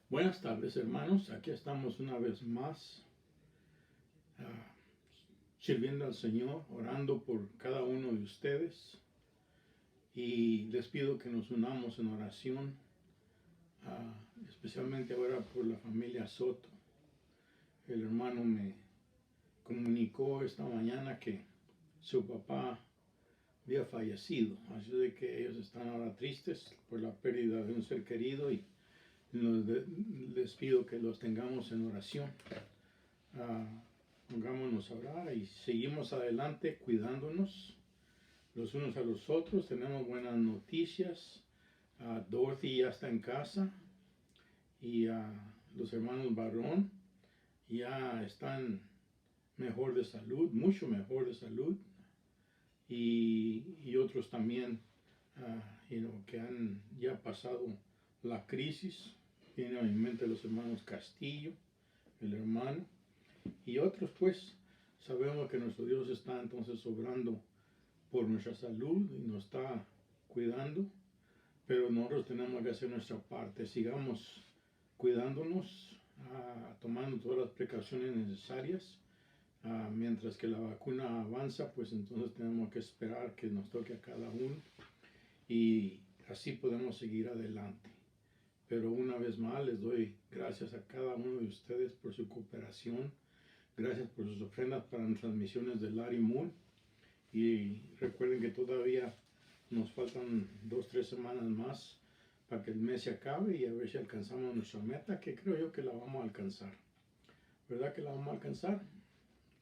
Buenas tardes, hermanos. Aquí estamos una vez más ah, sirviendo al Señor, orando por cada uno de ustedes. Y les pido que nos unamos en oración, especialmente ahora por la familia Soto. El hermano me comunicó esta mañana que su papá había fallecido. Así de que ellos están ahora tristes por la pérdida de un ser querido y les pido que los tengamos en oración. Pongámonos a orar y seguimos adelante cuidándonos los unos a los otros. Tenemos buenas noticias. Dorothy ya está en casa y los hermanos Barrón ya están mejor de salud, mucho mejor de salud. Y otros también que han ya pasado la crisis. Tienen en mente los hermanos Castillo, el hermano. Y otros pues sabemos que nuestro Dios está entonces obrando por nuestra salud y nos está cuidando, pero nosotros tenemos que hacer nuestra parte. Sigamos cuidándonos, tomando todas las precauciones necesarias. Mientras que la vacuna avanza, pues entonces tenemos que esperar que nos toque a cada uno y así podemos seguir adelante. Pero una vez más les doy gracias a cada uno de ustedes por su cooperación. Gracias por sus ofrendas para las transmisiones de Larry Moon. Y recuerden que todavía nos faltan 2-3 semanas más para que el mes se acabe y a ver si alcanzamos nuestra meta, que creo yo que la vamos a alcanzar. ¿Verdad que la vamos a alcanzar?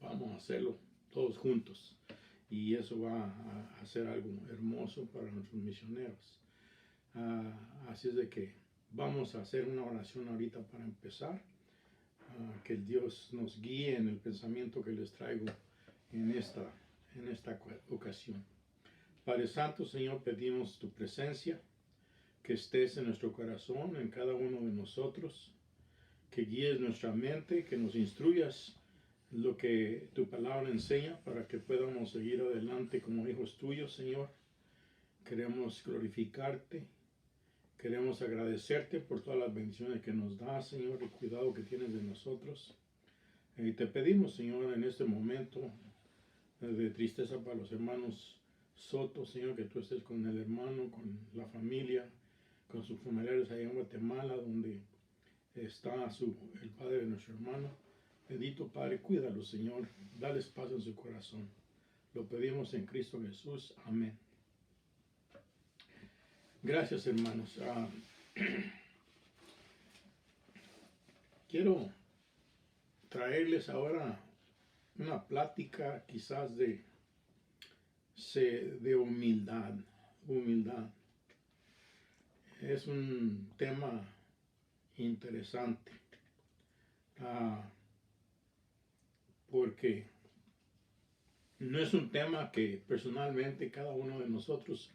Vamos a hacerlo todos juntos. Y eso va a ser algo hermoso para nuestros misioneros. Así es de que vamos a hacer una oración ahorita para empezar. Que el Dios nos guíe en el pensamiento que les traigo en esta ocasión. Padre Santo, Señor, pedimos tu presencia, que estés en nuestro corazón, en cada uno de nosotros, que guíes nuestra mente, que nos instruyas lo que tu palabra enseña para que podamos seguir adelante como hijos tuyos, Señor. Queremos glorificarte, queremos agradecerte por todas las bendiciones que nos das, Señor, el cuidado que tienes de nosotros. Y te pedimos, Señor, en este momento de tristeza para los hermanos Soto, Señor, que tú estés con el hermano, con la familia, con sus familiares allá en Guatemala, donde está el padre de nuestro hermano. Bendito Padre, cuídalo, Señor, dales paz en su corazón. Lo pedimos en Cristo Jesús. Amén. Gracias, hermanos. Quiero traerles ahora una plática quizás de humildad. Humildad. Es un tema interesante. Porque no es un tema que personalmente cada uno de nosotros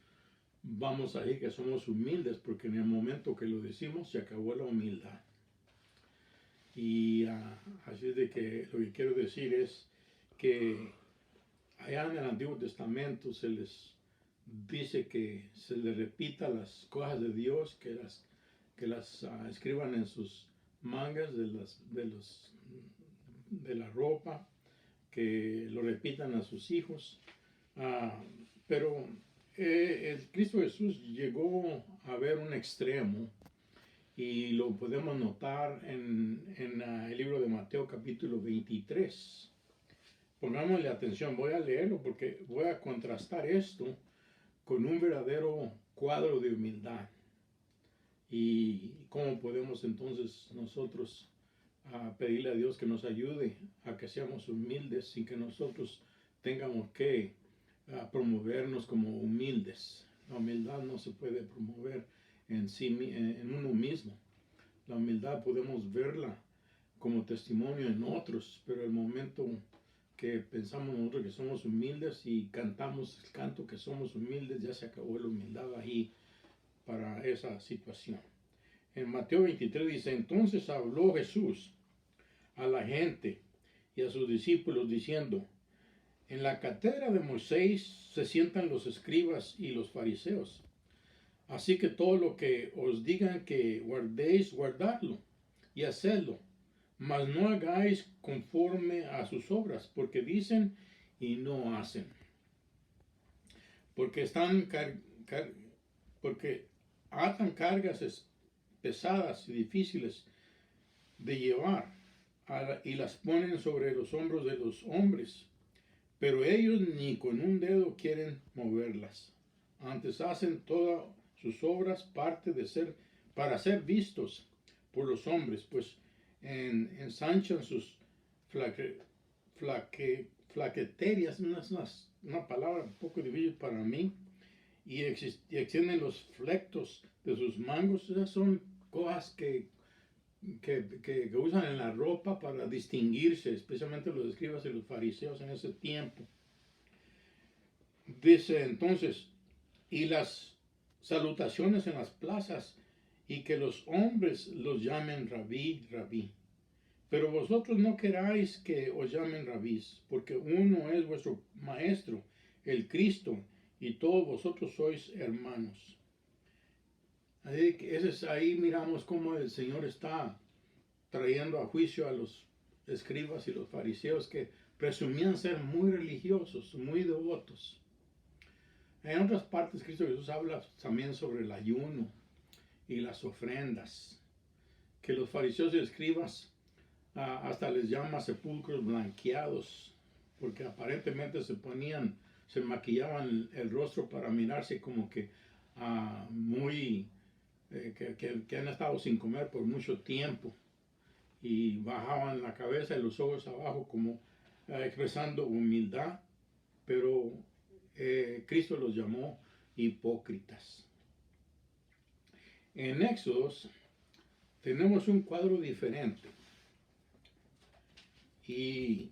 vamos a decir que somos humildes, porque en el momento que lo decimos se acabó la humildad. Y así es de que lo que quiero decir es que allá en el Antiguo Testamento se les dice que se les repita las cosas de Dios, que las escriban en sus mangas de la ropa, que lo repitan a sus hijos. Pero el Cristo Jesús llegó a ver un extremo y lo podemos notar en el libro de Mateo capítulo 23. Pongámosle atención, voy a leerlo porque voy a contrastar esto con un verdadero cuadro de humildad. Y cómo podemos entonces nosotros pedirle a Dios que nos ayude a que seamos humildes sin que nosotros tengamos que promovernos como humildes. La humildad no se puede promover en uno mismo. La humildad podemos verla como testimonio en otros, pero el momento que pensamos nosotros que somos humildes y cantamos el canto que somos humildes, ya se acabó la humildad ahí para esa situación. En Mateo 23 dice: entonces habló Jesús a la gente y a sus discípulos diciendo: en la cátedra de Moisés se sientan los escribas y los fariseos. Así que todo lo que os digan que guardéis, guardadlo. y hacedlo, mas no hagáis conforme a sus obras, porque dicen y no hacen. Porque porque atan cargas pesadas y difíciles de llevar y las ponen sobre los hombros de los hombres, pero ellos ni con un dedo quieren moverlas. Antes hacen todas sus obras para ser vistos por los hombres, pues ensanchan sus flaqueterias, una palabra un poco difícil para mí, y extienden los flectos de sus mangos. Esas son cosas que usan en la ropa para distinguirse, especialmente los escribas y los fariseos en ese tiempo. Dice entonces, y las salutaciones en las plazas, y que los hombres los llamen rabí, rabí. Pero vosotros no queráis que os llamen rabís, porque uno es vuestro maestro, el Cristo, y todos vosotros sois hermanos. Así que ahí miramos cómo el Señor está trayendo a juicio a los escribas y los fariseos que presumían ser muy religiosos, muy devotos. En otras partes, Cristo Jesús habla también sobre el ayuno y las ofrendas, que los fariseos y escribas hasta les llama sepulcros blanqueados, porque aparentemente se maquillaban el rostro para mirarse como que muy, que han estado sin comer por mucho tiempo, y bajaban la cabeza y los ojos abajo como expresando humildad, pero Cristo los llamó hipócritas. En Éxodos tenemos un cuadro diferente, y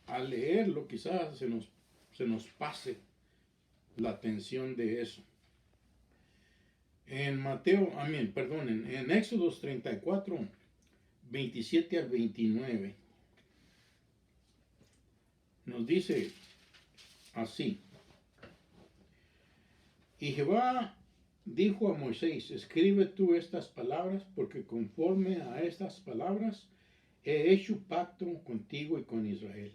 al leerlo quizás se nos pase la atención de eso. En Éxodos 34, 27 al 29, nos dice así: y Jehová dijo a Moisés, escribe tú estas palabras, porque conforme a estas palabras he hecho pacto contigo y con Israel.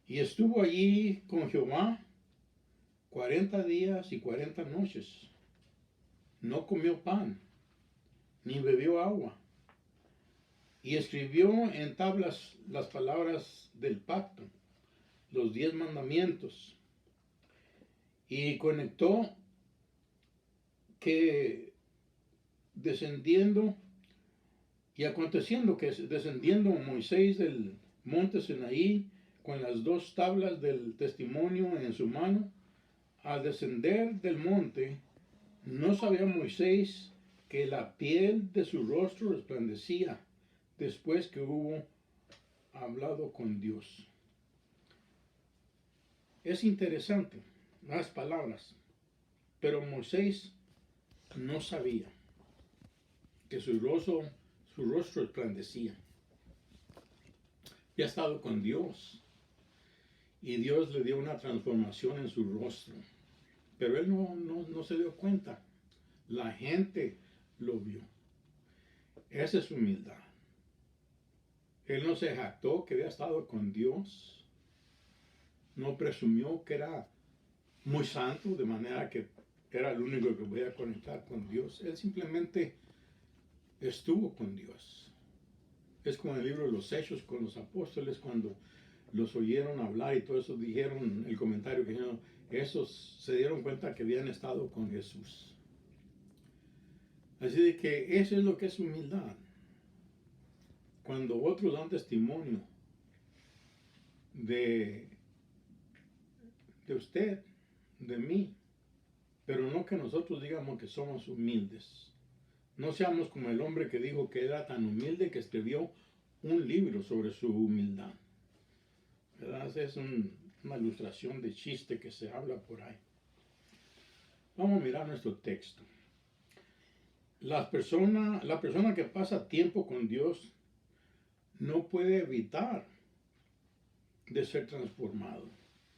Y estuvo allí con Jehová 40 días y 40 noches. No comió pan, ni bebió agua. Y escribió en tablas las palabras del pacto, los 10 mandamientos. Y conectó que aconteciendo que descendiendo Moisés del monte Sinaí con las 2 tablas del testimonio en su mano, al descender del monte, no sabía Moisés que la piel de su rostro resplandecía después que hubo hablado con Dios. Es interesante las palabras, pero Moisés no sabía que su rostro resplandecía. Ya ha estado con Dios y Dios le dio una transformación en su rostro, pero él no se dio cuenta. La gente lo vio. Esa es humildad. Él no se jactó que había estado con Dios, no presumió que era muy santo, de manera que era el único que podía conectar con Dios. Él simplemente estuvo con Dios. Es como en el libro de los Hechos con los apóstoles, cuando los oyeron hablar y todo eso, dijeron el comentario que dijeron, esos se dieron cuenta que habían estado con Jesús. Así de que eso es lo que es humildad. Cuando otros dan testimonio de usted, de mí, pero no que nosotros digamos que somos humildes. No seamos como el hombre que dijo que era tan humilde que escribió un libro sobre su humildad. ¿Verdad? Es una ilustración de chiste que se habla por ahí. Vamos a mirar nuestro texto. La persona que pasa tiempo con Dios no puede evitar de ser transformado.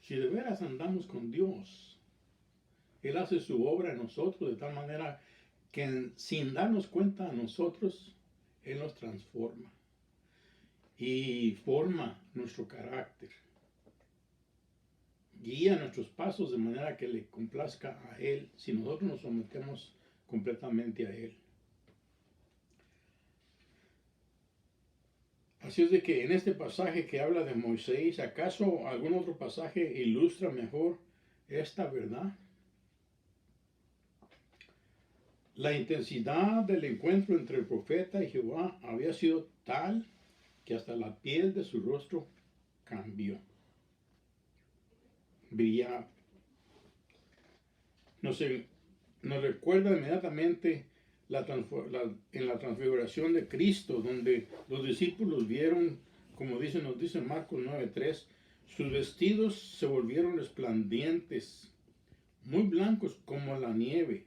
Si de veras andamos con Dios, Él hace su obra en nosotros de tal manera que sin darnos cuenta a nosotros, Él nos transforma y forma nuestro carácter. Guía nuestros pasos de manera que le complazca a Él si nosotros nos sometemos completamente a Él. Así es de que en este pasaje que habla de Moisés, ¿acaso algún otro pasaje ilustra mejor esta verdad? La intensidad del encuentro entre el profeta y Jehová había sido tal que hasta la piel de su rostro cambió, brillaba. Nos recuerda inmediatamente en la transfiguración de Cristo, donde los discípulos vieron, como nos dice Marcos 9:3, sus vestidos se volvieron resplandecientes, muy blancos como la nieve,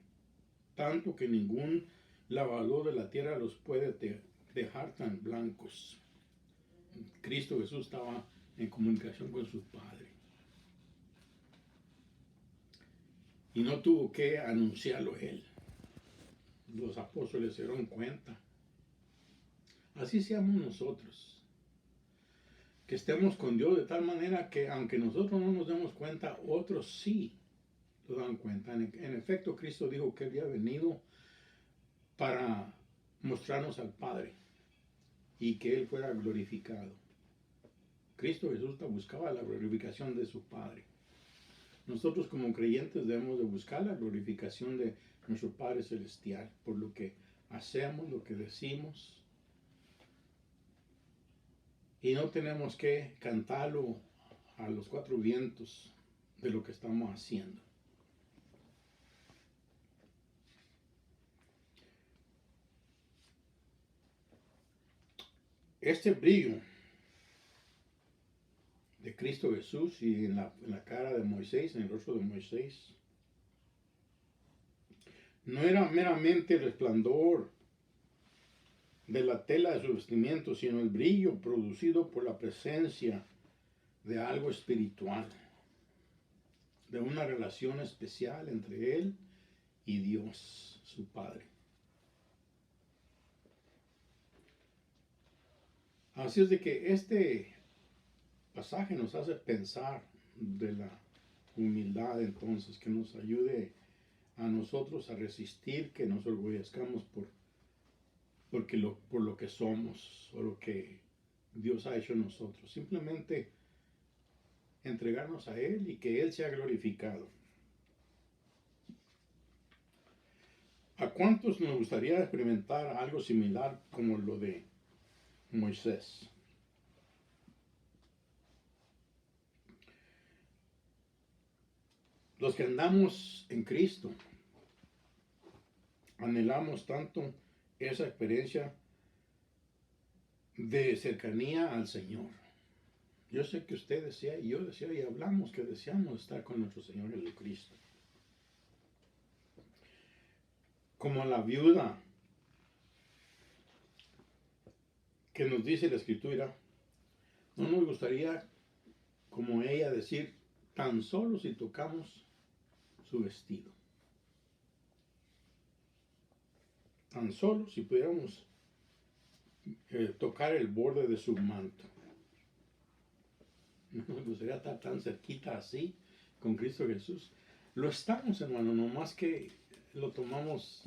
tanto que ningún lavador de la tierra los puede dejar tan blancos. Cristo Jesús estaba en comunicación con su Padre. Y no tuvo que anunciarlo Él. Los apóstoles se dieron cuenta. Así seamos nosotros. Que estemos con Dios de tal manera que aunque nosotros no nos demos cuenta, otros sí lo dan cuenta. En efecto, Cristo dijo que había venido para mostrarnos al Padre y que Él fuera glorificado. Cristo Jesús buscaba la glorificación de su Padre. Nosotros como creyentes debemos de buscar la glorificación de nuestro Padre Celestial por lo que hacemos, lo que decimos. Y no tenemos que cantarlo a los cuatro vientos de lo que estamos haciendo. Este brillo de Cristo Jesús y en la cara de Moisés, en el rostro de Moisés, no era meramente el resplandor de la tela de su vestimiento, sino el brillo producido por la presencia de algo espiritual, de una relación especial entre él y Dios, su Padre. Así es de que este pasaje nos hace pensar de la humildad, entonces, que nos ayude a nosotros a resistir, que nos orgullezcamos por lo que somos o lo que Dios ha hecho en nosotros. Simplemente entregarnos a Él y que Él sea glorificado. ¿A cuántos nos gustaría experimentar algo similar como lo de Moisés? Los que andamos en Cristo anhelamos tanto esa experiencia de cercanía al Señor. Yo sé que usted desea y yo deseo y hablamos que deseamos estar con nuestro Señor Jesucristo. Como la viuda que nos dice la Escritura, no nos gustaría, como ella, decir, tan solo si tocamos su vestido. Tan solo si pudiéramos tocar el borde de su manto. No nos gustaría estar tan cerquita así con Cristo Jesús. Lo estamos, hermano, nomás que lo tomamos,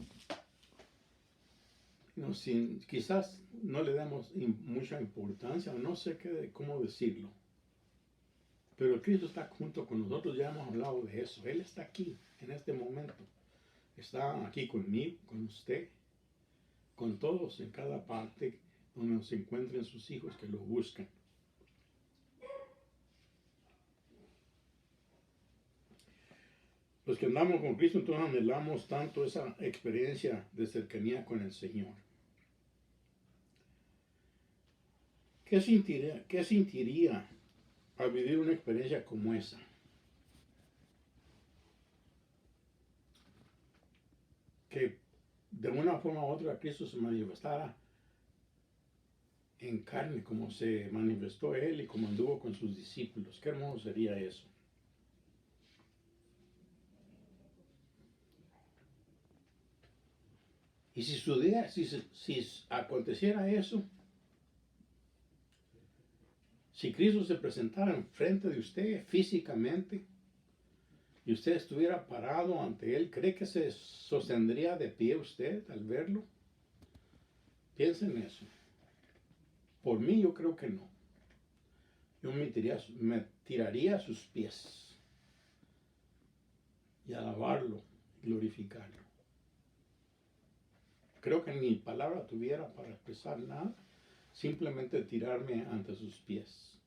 quizás no le damos mucha importancia, no sé cómo decirlo. Pero Cristo está junto con nosotros, ya hemos hablado de eso. Él está aquí, en este momento. Está aquí conmigo, con usted, con todos en cada parte donde se encuentren sus hijos que lo buscan. Los que andamos con Cristo, entonces anhelamos tanto esa experiencia de cercanía con el Señor. ¿Qué sentiría al vivir una experiencia como esa? Que de una forma u otra Cristo se manifestara en carne, como se manifestó Él y como anduvo con sus discípulos. Qué hermoso sería eso. Y si aconteciera eso, si Cristo se presentara enfrente de usted físicamente y usted estuviera parado ante Él, ¿cree que se sostendría de pie usted al verlo? Piensa en eso. Por mí yo creo que no. Yo me tiraría a sus pies y alabarlo, glorificarlo. Creo que ni palabra tuviera para expresar nada, simplemente tirarme ante sus pies,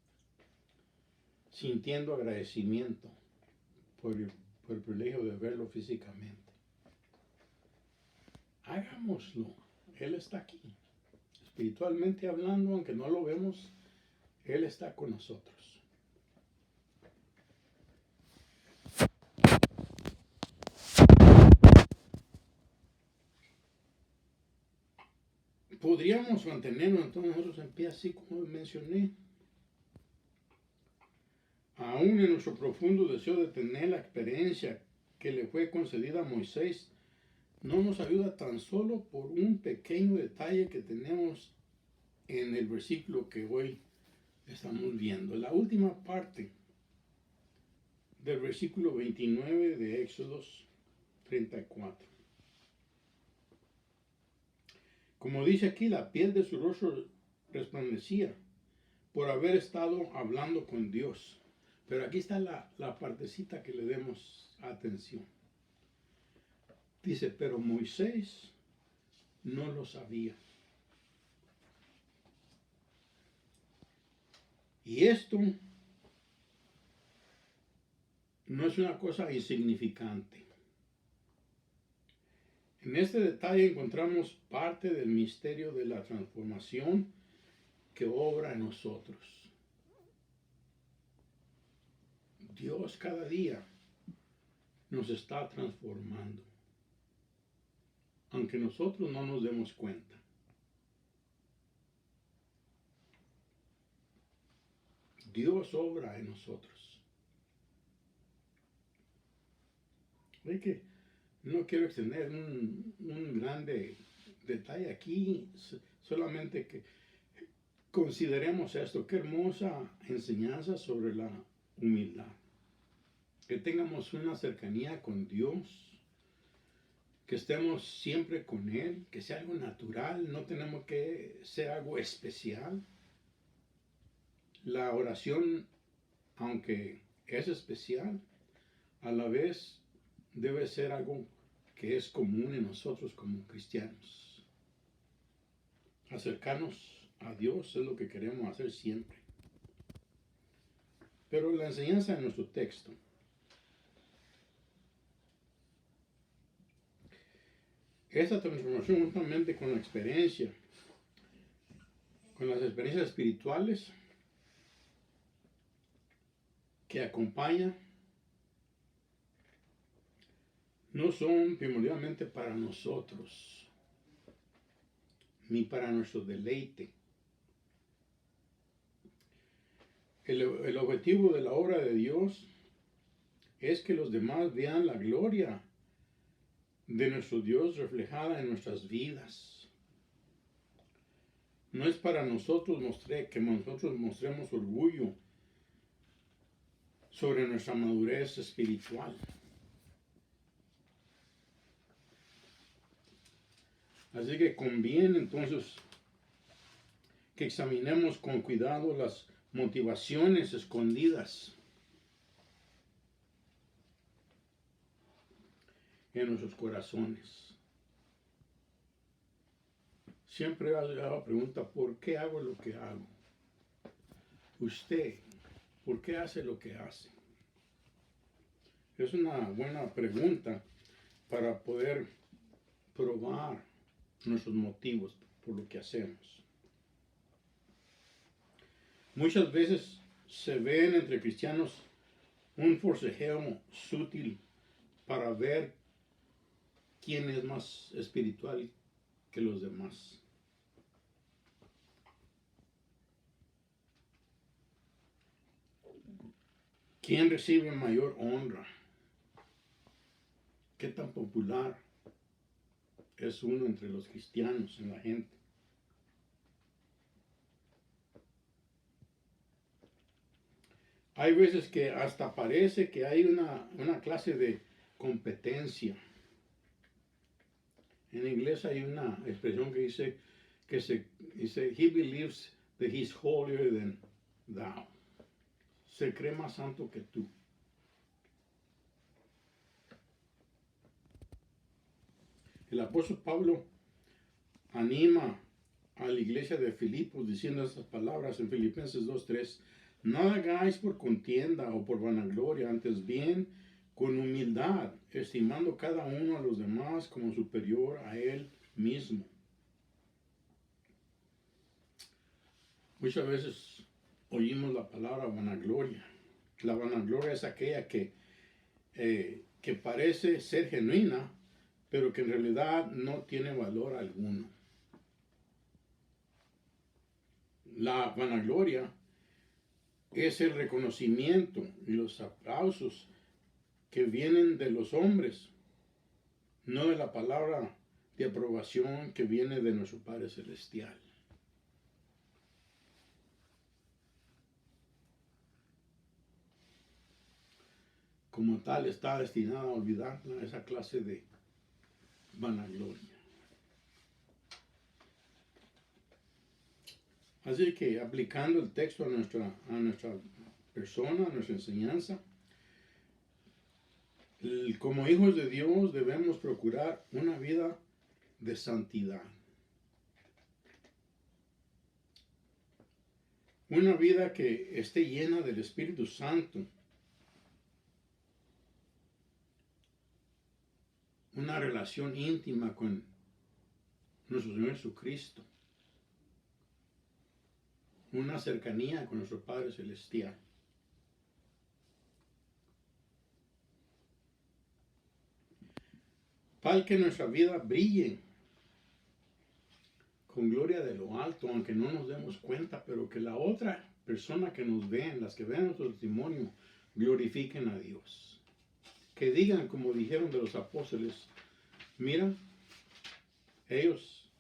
sintiendo agradecimiento por el privilegio de verlo físicamente. Hagámoslo. Él está aquí. Espiritualmente hablando, aunque no lo vemos, Él está con nosotros. Podríamos mantenernos entonces nosotros en pie, así como mencioné. Aún en nuestro profundo deseo de tener la experiencia que le fue concedida a Moisés, no nos ayuda tan solo por un pequeño detalle que tenemos en el versículo que hoy estamos viendo. La última parte del versículo 29 de Éxodos 34. Como dice aquí, la piel de su rostro resplandecía por haber estado hablando con Dios. Pero aquí está la partecita que le demos atención. Dice, pero Moisés no lo sabía. Y esto no es una cosa insignificante. En este detalle encontramos parte del misterio de la transformación que obra en nosotros. Dios cada día nos está transformando, aunque nosotros no nos demos cuenta. Dios obra en nosotros. Ve que no quiero extender un grande detalle aquí, solamente que consideremos esto. Qué hermosa enseñanza sobre la humildad. Que tengamos una cercanía con Dios, que estemos siempre con Él, que sea algo natural, no tenemos que ser algo especial. La oración, aunque es especial, a la vez debe ser algo que es común en nosotros como cristianos. Acercarnos a Dios es lo que queremos hacer siempre. Pero la enseñanza de nuestro texto esa transformación juntamente con la experiencia, con las experiencias espirituales que acompañan, no son primordialmente para nosotros, ni para nuestro deleite. El objetivo de la obra de Dios es que los demás vean la gloria de nuestro Dios reflejada en nuestras vidas. No es para nosotros que nosotros mostremos orgullo sobre nuestra madurez espiritual. Así que conviene entonces que examinemos con cuidado las motivaciones escondidas en nuestros corazones. Siempre hago la pregunta, ¿por qué hago lo que hago? Usted, ¿por qué hace lo que hace? Es una buena pregunta para poder probar nuestros motivos por lo que hacemos. Muchas veces se ven entre cristianos un forcejeo sutil para ver quién es más espiritual que los demás. ¿Quién recibe mayor honra? ¿Qué tan popular es uno entre los cristianos, en la gente. Hay veces que hasta parece que hay una clase de competencia. En inglés hay una expresión que dice, he believes that he's holier than thou. Se cree más santo que tú. El apóstol Pablo anima a la iglesia de Filipos diciendo estas palabras en Filipenses 2:3. Nada hagáis por contienda o por vanagloria, antes bien con humildad, estimando cada uno a los demás como superior a él mismo. Muchas veces oímos la palabra vanagloria. La vanagloria es aquella que parece ser genuina, pero que en realidad no tiene valor alguno. La vanagloria es el reconocimiento y los aplausos que vienen de los hombres, no de la palabra de aprobación que viene de nuestro Padre Celestial. Como tal, está destinada a olvidar esa clase de vanagloria. Así que aplicando el texto a nuestra persona, a nuestra enseñanza, como hijos de Dios debemos procurar una vida de santidad. Una vida que esté llena del Espíritu Santo. Una relación íntima con nuestro Señor Jesucristo. Una cercanía con nuestro Padre Celestial. Para que nuestra vida brille con gloria de lo alto, aunque no nos demos cuenta, pero que la otra persona que nos ven, las que ven nuestro testimonio, glorifiquen a Dios. Que digan, como dijeron de los apóstoles, mira, ellos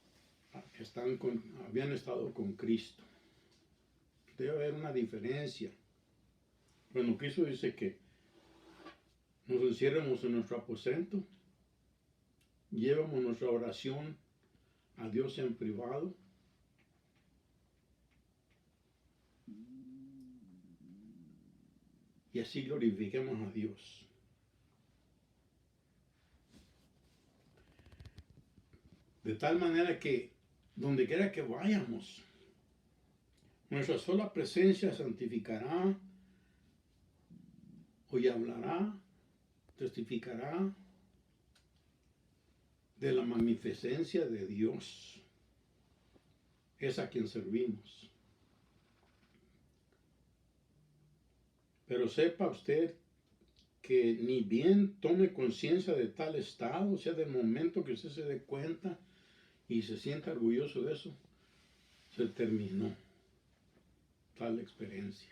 habían estado con Cristo. Debe haber una diferencia. Bueno, Cristo dice que nos encierremos en nuestro aposento, llevamos nuestra oración a Dios en privado, y así glorifiquemos a Dios. De tal manera que donde quiera que vayamos, nuestra sola presencia santificará, hoy hablará, testificará de la magnificencia de Dios. Es a quien servimos. Pero sepa usted que ni bien tome conciencia de tal estado, o sea, del momento que usted se dé cuenta y se sienta orgulloso de eso, se terminó tal experiencia.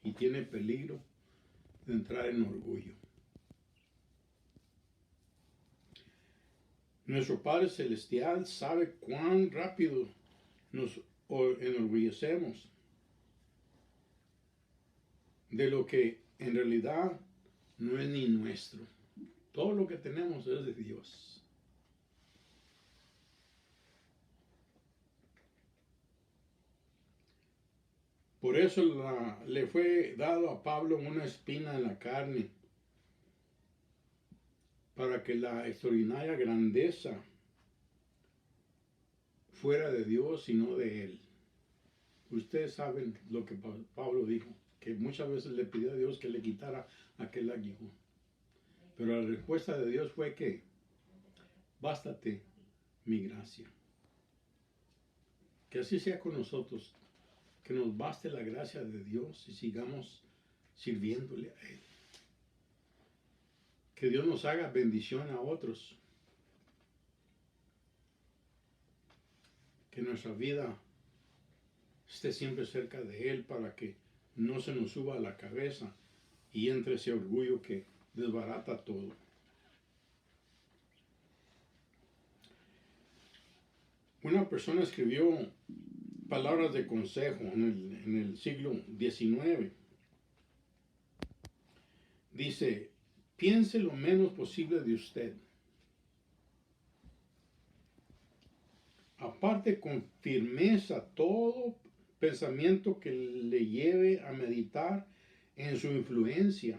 Y tiene peligro de entrar en orgullo. Nuestro Padre Celestial sabe cuán rápido nos enorgullecemos de lo que en realidad no es ni nuestro. Todo lo que tenemos es de Dios. Por eso le fue dado a Pablo una espina en la carne, para que la extraordinaria grandeza fuera de Dios y no de él. Ustedes saben lo que Pablo dijo, que muchas veces le pidió a Dios que le quitara aquel aguijón. Pero la respuesta de Dios fue que, bástate mi gracia. Que así sea con nosotros, que nos baste la gracia de Dios y sigamos sirviéndole a Él. Que Dios nos haga bendición a otros. Que nuestra vida esté siempre cerca de Él para que no se nos suba a la cabeza y entre ese orgullo que desbarata todo. Una persona escribió palabras de consejo en el siglo XIX. Dice, piense lo menos posible de usted. Aparte con firmeza todo pensamiento que le lleve a meditar en su influencia,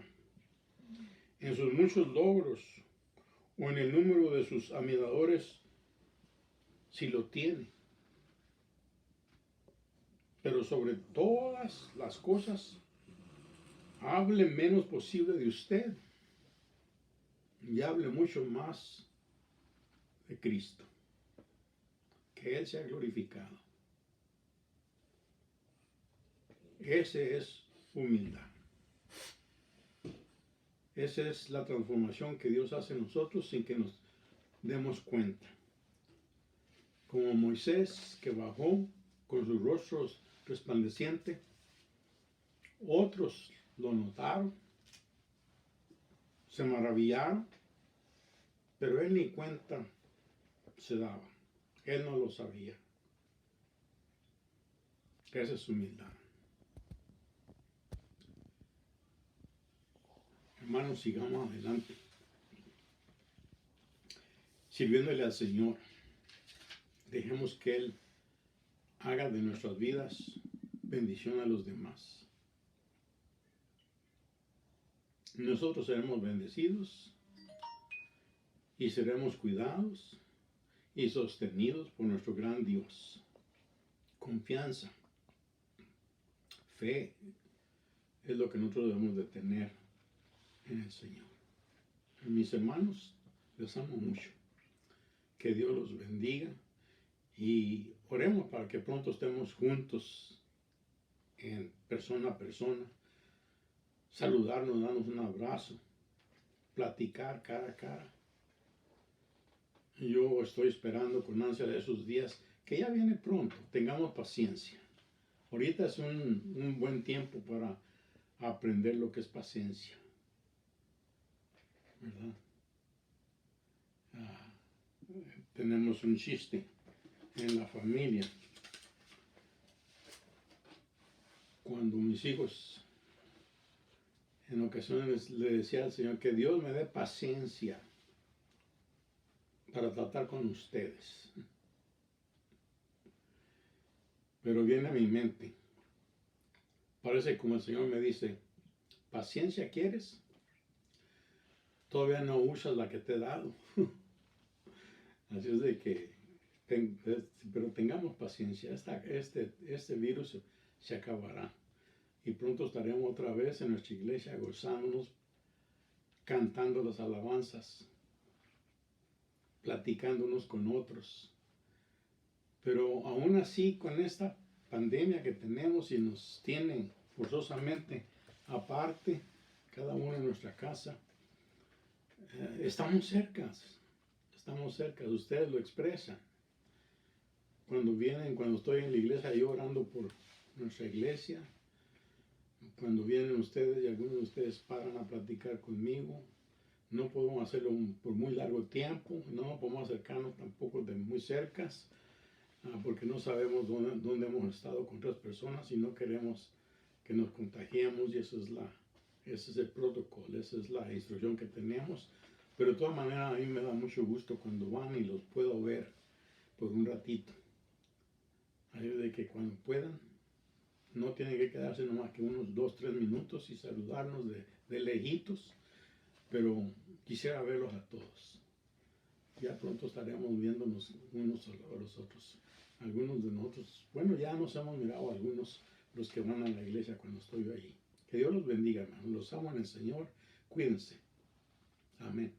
en sus muchos logros o en el número de sus admiradores, si lo tiene. Pero sobre todas las cosas, hable menos posible de usted y hable mucho más de Cristo. Que Él sea glorificado. Ese es humildad. Esa es la transformación que Dios hace en nosotros sin que nos demos cuenta. Como Moisés que bajó con sus rostros resplandecientes, otros lo notaron, se maravillaron, pero él ni cuenta se daba. Él no lo sabía. Esa es humildad. Hermanos, sigamos adelante, sirviéndole al Señor. Dejemos que Él haga de nuestras vidas bendición a los demás. Nosotros seremos bendecidos y seremos cuidados y sostenidos por nuestro gran Dios. Confianza, fe es lo que nosotros debemos de tener en el Señor. Mis hermanos, les amo mucho. Que Dios los bendiga y oremos para que pronto estemos juntos en persona a persona, saludarnos, darnos un abrazo, platicar cara a cara. Yo estoy esperando con ansia de esos días que ya viene pronto. Tengamos paciencia. Ahorita es un buen tiempo para aprender lo que es paciencia, ¿verdad? Tenemos un chiste en la familia. Cuando mis hijos, en ocasiones le decía al Señor que Dios me dé paciencia para tratar con ustedes. Pero viene a mi mente, parece como el Señor me dice, ¿paciencia quieres? Todavía no usas la que te he dado. Así es de que, pero tengamos paciencia, este virus se acabará. Y pronto estaremos otra vez en nuestra iglesia gozándonos, cantando las alabanzas, platicando unos con otros. Pero aún así, con esta pandemia que tenemos y nos tiene forzosamente aparte, cada uno en nuestra casa, estamos cerca, ustedes lo expresan. Cuando vienen, cuando estoy en la iglesia, yo orando por nuestra iglesia, cuando vienen ustedes y algunos de ustedes paran a platicar conmigo, no podemos hacerlo por muy largo tiempo, no podemos acercarnos tampoco de muy cercas, porque no sabemos dónde hemos estado con otras personas y no queremos que nos contagiemos, y ese es el protocolo, esa es la instrucción que tenemos. Pero de todas maneras a mí me da mucho gusto cuando van y los puedo ver por un ratito. Así de que cuando puedan, no tienen que quedarse nomás que unos 2-3 minutos y saludarnos de lejitos, pero quisiera verlos a todos. Ya pronto estaremos viéndonos unos a los otros. Algunos de nosotros, bueno, ya nos hemos mirado algunos, los que van a la iglesia cuando estoy allí. Que Dios los bendiga, hermanos. Los amo en el Señor. Cuídense. Amén.